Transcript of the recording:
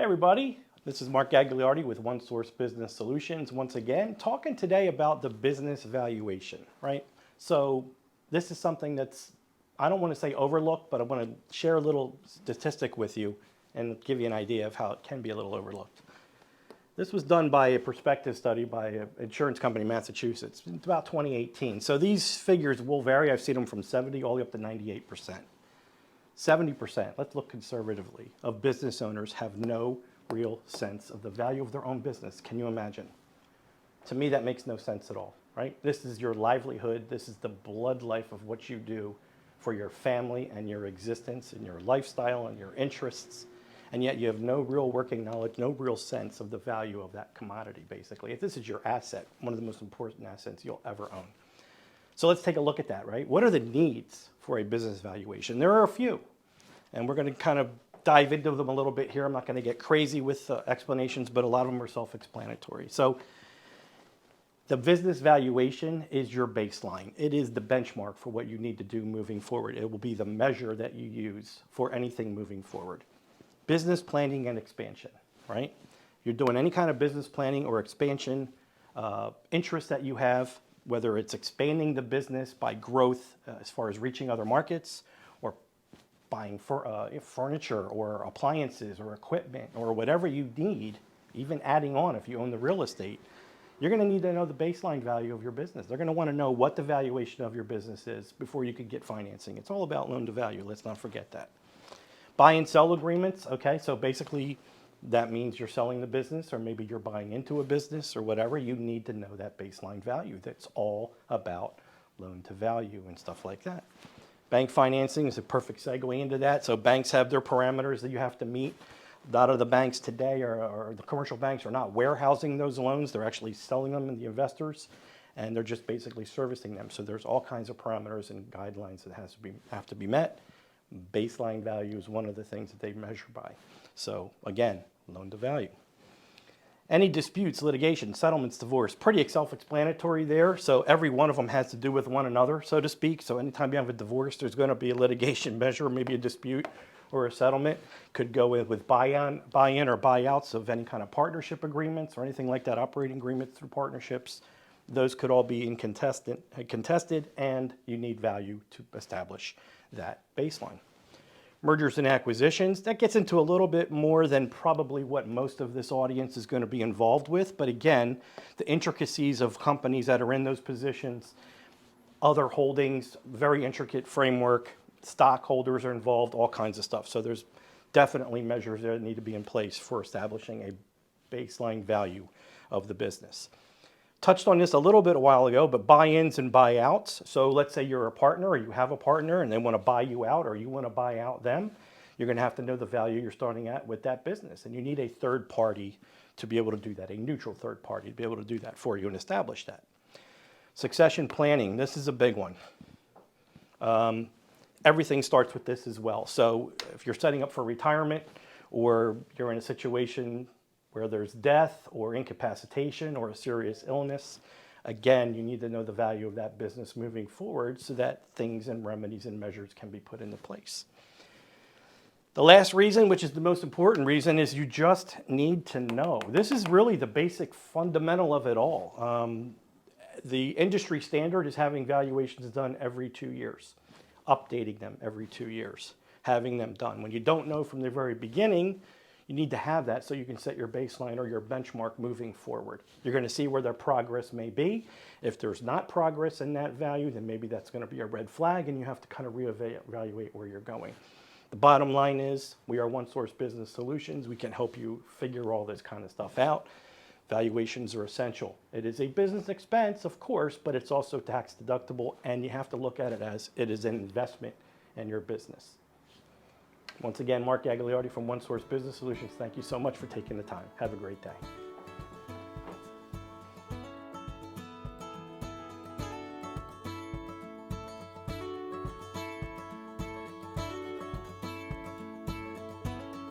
Hey everybody, this is Mark Gagliardi with OneSource Business Solutions. Once again, talking today about the business valuation, right? So this is something that's, I don't want to say overlooked, but I want to share a little statistic with you and give you an idea of how it can be a little overlooked. This was done by a prospective study by an insurance company in Massachusetts. It's about 2018. So these figures will vary. I've seen them from 70 all the way up to 98%. 70%, let's look conservatively, of business owners have no real sense of the value of their own business. Can you imagine? To me, that makes no sense at all, right? This is your livelihood. This is the blood life of what you do for your family and your existence and your lifestyle and your interests. And yet you have no real working knowledge, no real sense of the value of that commodity, basically. If this is your asset, one of the most important assets you'll ever own. So let's take a look at that, right? What are the needs for a business valuation? There are a few, and we're going to kind of dive into them a little bit here. I'm not going to get crazy with explanations, but a lot of them are self-explanatory. So the business valuation is your baseline. It is the benchmark for what you need to do moving forward. It will be the measure that you use for anything moving forward. Business planning and expansion, right? You're doing any kind of business planning or expansion, interest that you have, whether it's expanding the business by growth as far as reaching other markets, or buying furniture or appliances or equipment or whatever you need, even adding on if you own the real estate, you're going to need to know the baseline value of your business. They're going to want to know what the valuation of your business is before you can get financing. It's all about loan to value. Let's not forget that. Buy and sell agreements. Okay, so basically that means you're selling the business, or maybe you're buying into a business or whatever. You need to know that baseline value. That's all about loan to value and stuff like that. Bank financing is a perfect segue into that. So banks have their parameters that you have to meet. A lot of the banks today, or the commercial banks, are not warehousing those loans. They're actually selling them to the investors, and they're just basically servicing them. So there's all kinds of parameters and guidelines that have to be met. Baseline value is one of the things that they measure by. So again, loan to value. Any disputes, litigation, settlements, divorce, pretty self-explanatory there. So every one of them has to do with one another, so to speak. So anytime you have a divorce, there's going to be a litigation measure, maybe a dispute or a settlement. Could go with buy-in or buyouts of any kind of partnership agreements or anything like that, operating agreements through partnerships. Those could all be contested, and you need value to establish that baseline. Mergers and acquisitions, that gets into a little bit more than probably what most of this audience is going to be involved with. But again, the intricacies of companies that are in those positions, other holdings, very intricate framework, stockholders are involved, all kinds of stuff. So there's definitely measures that need to be in place for establishing a baseline value of the business. Touched on this a little bit a while ago, but buy-ins and buyouts. So let's say you're a partner, or you have a partner and they want to buy you out, or you want to buy out them. You're going to have to know the value you're starting at with that business. And you need a third party to be able to do that, a neutral third party to be able to do that for you and establish that. Succession planning, this is a big one. Everything starts with this as well. So if you're setting up for retirement, or you're in a situation where there's death or incapacitation or a serious illness, again, you need to know the value of that business moving forward so that things and remedies and measures can be put into place. The last reason, which is the most important reason, is you just need to know. This is really the basic fundamental of it all. The industry standard is having valuations done every 2 years, updating them every 2 years, having them done. When you don't know from the very beginning, you need to have that so you can set your baseline or your benchmark moving forward. You're going to see where their progress may be. If there's not progress in that value, then maybe that's going to be a red flag, and you have to kind of reevaluate where you're going. The bottom line is, we are OneSource Business Solutions. We can help you figure all this kind of stuff out. Valuations are essential. It is a business expense, of course, but it's also tax deductible, and you have to look at it as it is an investment in your business. Once again, Mark Gagliardi from OneSource Business Solutions. Thank you so much for taking the time. Have a great day.